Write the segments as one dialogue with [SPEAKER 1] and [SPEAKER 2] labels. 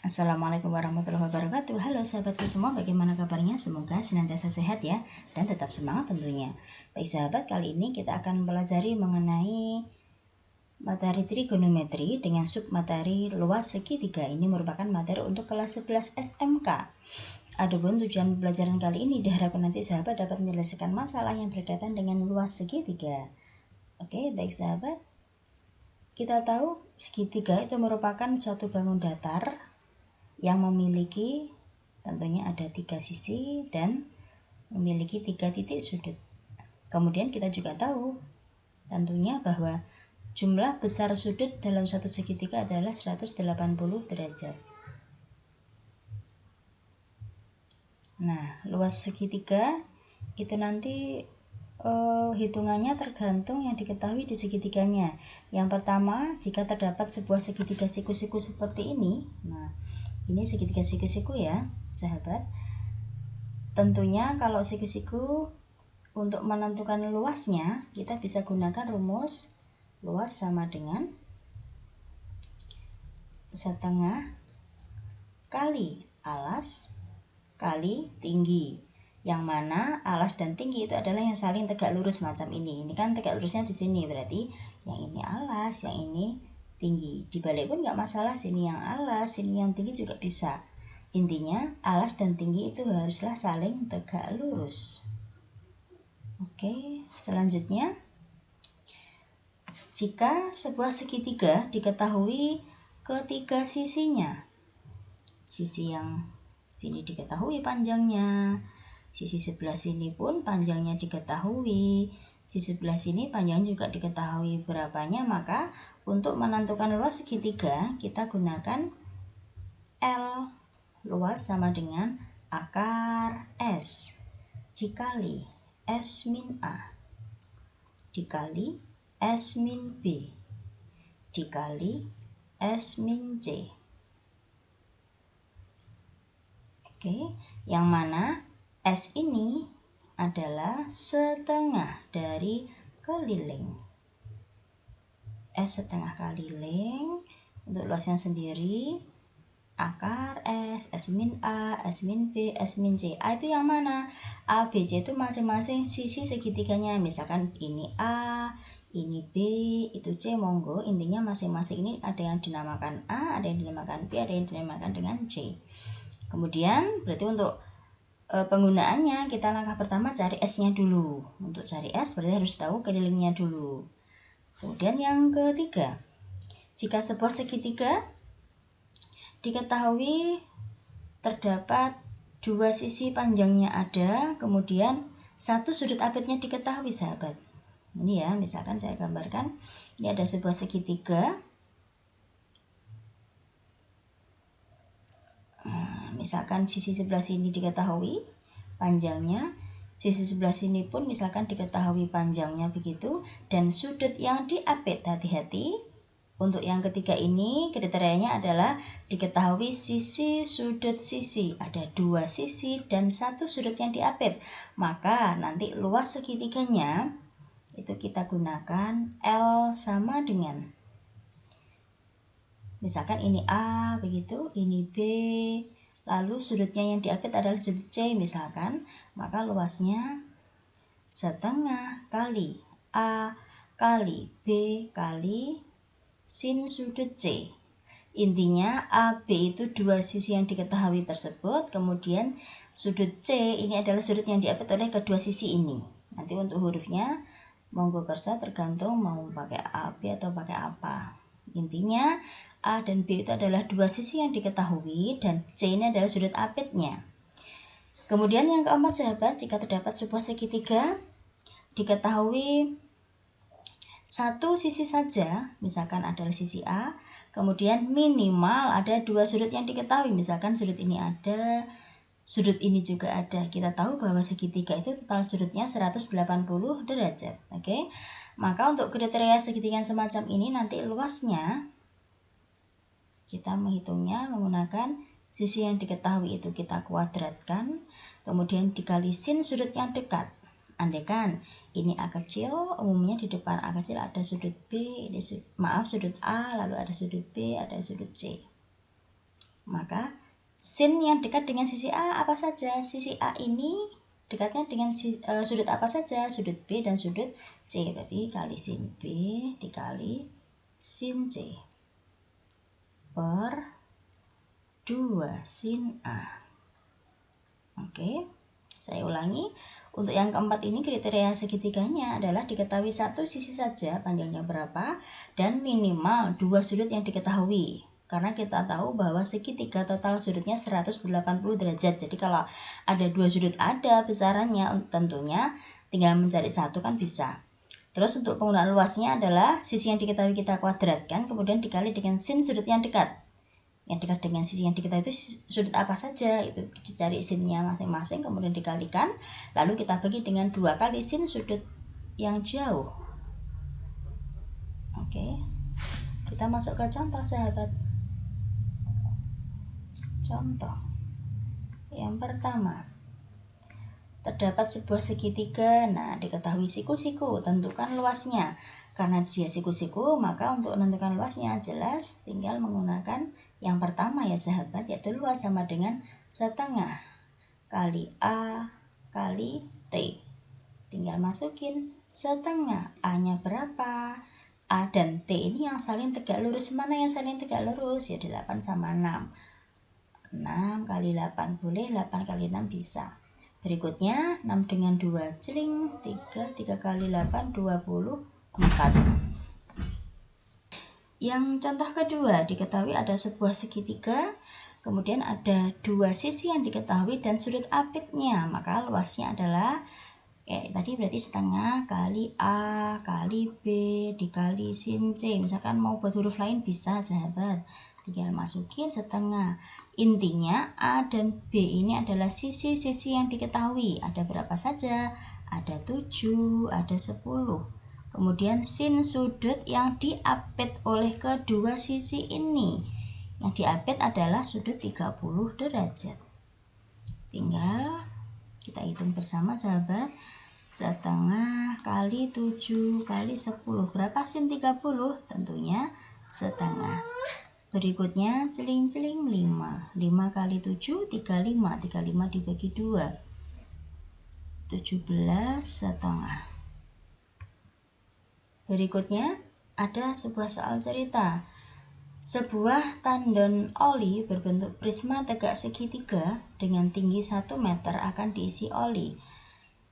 [SPEAKER 1] Assalamualaikum warahmatullahi wabarakatuh. Halo sahabatku semua, bagaimana kabarnya? Semoga senantiasa sehat ya, dan tetap semangat tentunya. Baik sahabat, kali ini kita akan pelajari mengenai materi trigonometri dengan submateri luas segitiga. Ini merupakan materi untuk kelas 11 SMK. Adapun tujuan pelajaran kali ini diharapkan nanti sahabat dapat menyelesaikan masalah yang berkaitan dengan luas segitiga. Oke, baik sahabat. Kita tahu segitiga itu merupakan suatu bangun datar yang memiliki tentunya ada 3 sisi dan memiliki 3 titik sudut. Kemudian kita juga tahu tentunya bahwa jumlah besar sudut dalam suatu segitiga adalah 180 derajat. Nah, luas segitiga itu nanti hitungannya tergantung yang diketahui di segitiganya. Yang pertama, jika terdapat sebuah segitiga siku-siku seperti ini. Nah, ini segitiga siku-siku ya, sahabat. Tentunya kalau siku-siku untuk menentukan luasnya, kita bisa gunakan rumus luas sama dengan setengah kali alas kali tinggi. Yang mana alas dan tinggi itu adalah yang saling tegak lurus macam ini. Ini kan tegak lurusnya di sini, berarti yang ini alas, yang ini tinggi. Dibalik pun nggak masalah, sini yang alas, sini yang tinggi juga bisa. Intinya alas dan tinggi itu haruslah saling tegak lurus. Oke, selanjutnya jika sebuah segitiga diketahui ketiga sisinya, sisi yang sini diketahui panjangnya, sisi sebelah sini pun panjangnya diketahui, sisi sebelah sini panjang juga diketahui berapanya, maka untuk menentukan luas segitiga kita gunakan L. Luas sama dengan akar S dikali S min A dikali S min B dikali S min C. Oke, yang mana S ini adalah setengah dari keliling. S setengah keliling. Untuk luasnya sendiri akar S, S min A, S min B, S min C. A itu yang mana? A, B, C itu masing-masing sisi segitiganya. Misalkan ini A, ini B, itu C, monggo. Intinya masing-masing ini ada yang dinamakan A, ada yang dinamakan B, ada yang dinamakan dengan C. Kemudian berarti untuk penggunaannya kita langkah pertama cari S-nya dulu. Untuk cari S berarti harus tahu kelilingnya dulu. Kemudian yang ketiga, jika sebuah segitiga diketahui terdapat dua sisi panjangnya ada, kemudian satu sudut apitnya diketahui sahabat. Ini ya, misalkan saya gambarkan, ini ada sebuah segitiga. Misalkan sisi sebelah sini diketahui panjangnya, sisi sebelah sini pun misalkan diketahui panjangnya begitu, dan sudut yang diapit, hati-hati. Untuk yang ketiga ini kriterianya adalah diketahui sisi sudut sisi, ada dua sisi dan satu sudut yang diapit. Maka nanti luas segitiganya itu kita gunakan L sama dengan, misalkan ini A begitu, ini B, lalu sudutnya yang diapit adalah sudut C misalkan, maka luasnya setengah kali A kali B kali sin sudut C. Intinya AB itu dua sisi yang diketahui tersebut, kemudian sudut C ini adalah sudut yang diapit oleh kedua sisi ini. Nanti untuk hurufnya monggo kersa tergantung mau pakai AB atau pakai apa. Intinya A dan B itu adalah dua sisi yang diketahui dan C ini adalah sudut apitnya. Kemudian yang keempat sahabat, jika terdapat sebuah segitiga diketahui satu sisi saja, misalkan adalah sisi A, kemudian minimal ada dua sudut yang diketahui, misalkan sudut ini ada, sudut ini juga ada. Kita tahu bahwa segitiga itu total sudutnya 180 derajat. Oke. Maka untuk kriteria segitiga semacam ini nanti luasnya kita menghitungnya menggunakan sisi yang diketahui itu kita kuadratkan, kemudian dikali sin sudut yang dekat. Andaikan ini A kecil, umumnya di depan A kecil ada sudut B, sudut A, lalu ada sudut B, ada sudut C. Maka sin yang dekat dengan sisi A apa saja? Sisi A ini dekatnya dengan sudut apa saja? Sudut B dan sudut C. Berarti kali sin B dikali sin C per 2 sin A. Oke, saya ulangi. Untuk yang keempat ini kriteria segitiganya adalah diketahui satu sisi saja panjangnya berapa dan minimal 2 sudut yang diketahui. Karena kita tahu bahwa segitiga total sudutnya 180 derajat. Jadi kalau ada 2 sudut ada besarannya, tentunya tinggal mencari satu kan bisa. Terus untuk penggunaan luasnya adalah sisi yang diketahui kita kuadratkan kemudian dikali dengan sin sudut yang dekat. Yang dekat dengan sisi yang diketahui itu sudut apa saja, itu dicari sinnya masing-masing kemudian dikalikan, lalu kita bagi dengan 2 kali sin sudut yang jauh. Oke, kita masuk ke contoh sahabat. Contoh yang pertama, terdapat sebuah segitiga. Nah, diketahui siku-siku, tentukan luasnya. Karena dia siku-siku, maka untuk menentukan luasnya jelas tinggal menggunakan yang pertama ya sahabat, yaitu luas sama dengan setengah kali A kali T. Tinggal masukin setengah. A-nya berapa? A dan T ini yang saling tegak lurus. Mana yang saling tegak lurus? Ya 8 sama 6. 6 kali 8 boleh, 8 kali 6 bisa. Berikutnya 6 dengan 2 celing 3 kali 8 24. Yang contoh kedua, diketahui ada sebuah segitiga, kemudian ada 2 sisi yang diketahui dan sudut apitnya, maka luasnya adalah tadi berarti setengah kali A kali B dikali sin C. Misalkan mau buat huruf lain bisa sahabat, tinggal masukin setengah. Intinya A dan B ini adalah sisi-sisi yang diketahui. Ada berapa saja? Ada 7, ada 10. Kemudian sin sudut yang diapit oleh kedua sisi ini. Yang diapit adalah sudut 30 derajat. Tinggal kita hitung bersama sahabat. Setengah kali 7 kali 10. Berapa sin 30? Tentunya setengah. Berikutnya celing-celing 5. 5 kali 7 35. 35 dibagi 2. 17 setengah. Berikutnya ada sebuah soal cerita. Sebuah tandon oli berbentuk prisma tegak segitiga dengan tinggi 1 meter akan diisi oli.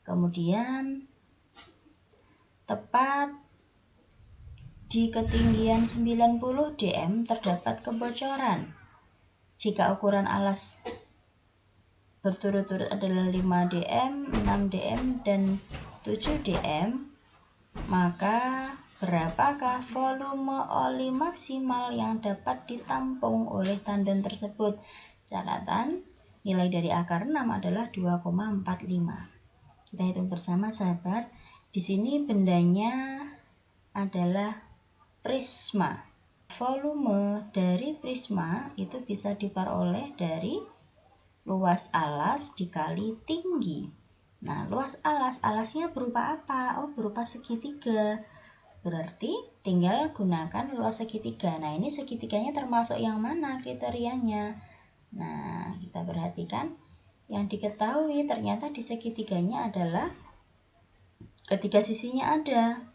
[SPEAKER 1] Kemudian tepat di ketinggian 90 dm terdapat kebocoran. Jika ukuran alas berturut-turut adalah 5 dm, 6 dm, dan 7 dm, maka berapakah volume oli maksimal yang dapat ditampung oleh tandon tersebut? Catatan, nilai dari akar 6 adalah 2,45. Kita hitung bersama sahabat. Di sini bendanya adalah prisma. Volume dari prisma itu bisa diperoleh dari luas alas dikali tinggi. Nah, luas alasnya berupa apa? Oh, berupa segitiga. Berarti tinggal gunakan luas segitiga. Nah, ini segitiganya termasuk yang mana kriterianya? Nah, kita perhatikan yang diketahui ternyata di segitiganya adalah ketiga sisinya ada.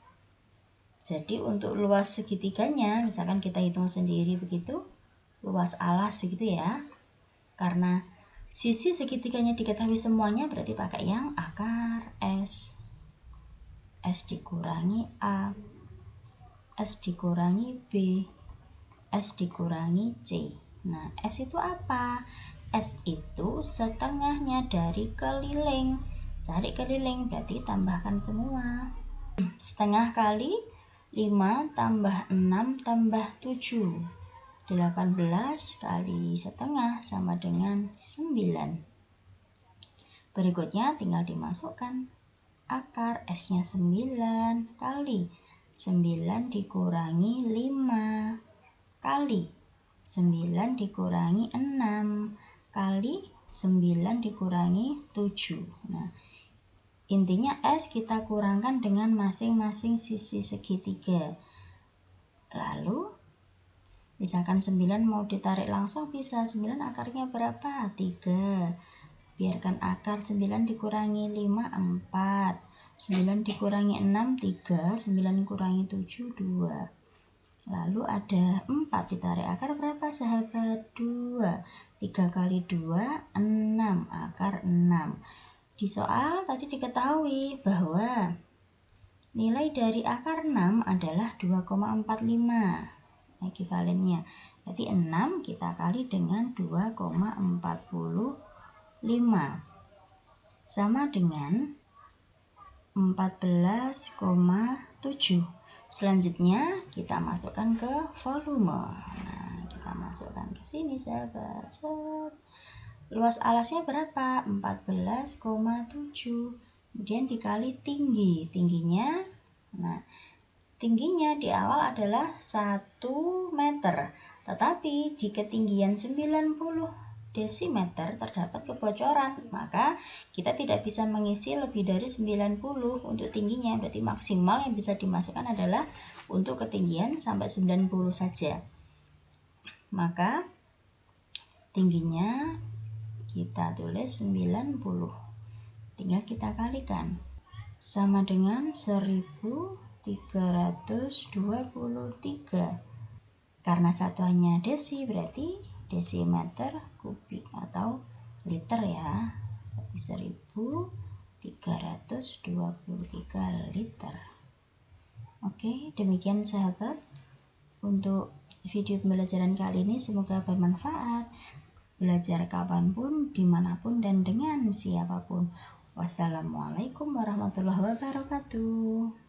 [SPEAKER 1] Jadi untuk luas segitiganya, misalkan kita hitung sendiri begitu, luas alas begitu ya. Karena sisi segitiganya diketahui semuanya, berarti pakai yang akar S. S dikurangi A, S dikurangi B, S dikurangi C. Nah, S itu apa? S itu setengahnya dari keliling. Cari keliling, berarti tambahkan semua. Setengah kali 5 tambah 6 tambah 7. 18 kali setengah sama dengan 9. Berikutnya tinggal dimasukkan akar. S-nya 9 kali 9 dikurangi 5 kali 9 dikurangi 6 kali 9 dikurangi 7. Nah, intinya S kita kurangkan dengan masing-masing sisi segitiga. Lalu Misalkan 9 mau ditarik langsung bisa. 9 akarnya berapa? 3. Biarkan akar 9 dikurangi 5, 4. 9 dikurangi 6, 3. 9 kurangi 7, 2. Lalu ada 4 ditarik akar berapa sahabat? 2. 3 kali 2, 6. Akar 6. Di soal tadi diketahui bahwa nilai dari akar 6 adalah 2,45 ekivalennya. Jadi 6 kita kali dengan 2,45 sama dengan 14,7. Selanjutnya kita masukkan ke volume. Nah, kita masukkan ke sini sahabat. Luas alasnya berapa? 14,7. Kemudian dikali tinggi. Tingginya, nah, tingginya di awal adalah 1 meter. Tetapi di ketinggian 90 desimeter terdapat kebocoran, maka kita tidak bisa mengisi lebih dari 90 untuk tingginya. Berarti maksimal yang bisa dimasukkan adalah untuk ketinggian sampai 90 saja. Maka tingginya kita tulis 90. Tinggal kita kalikan. Sama dengan 1323. Karena satuannya desi berarti desimeter kubik atau liter ya. Berarti 1323 liter. Oke, demikian sahabat untuk video pembelajaran kali ini, semoga bermanfaat. Belajar kapanpun, dimanapun, dan dengan siapapun. Wassalamualaikum warahmatullahi wabarakatuh.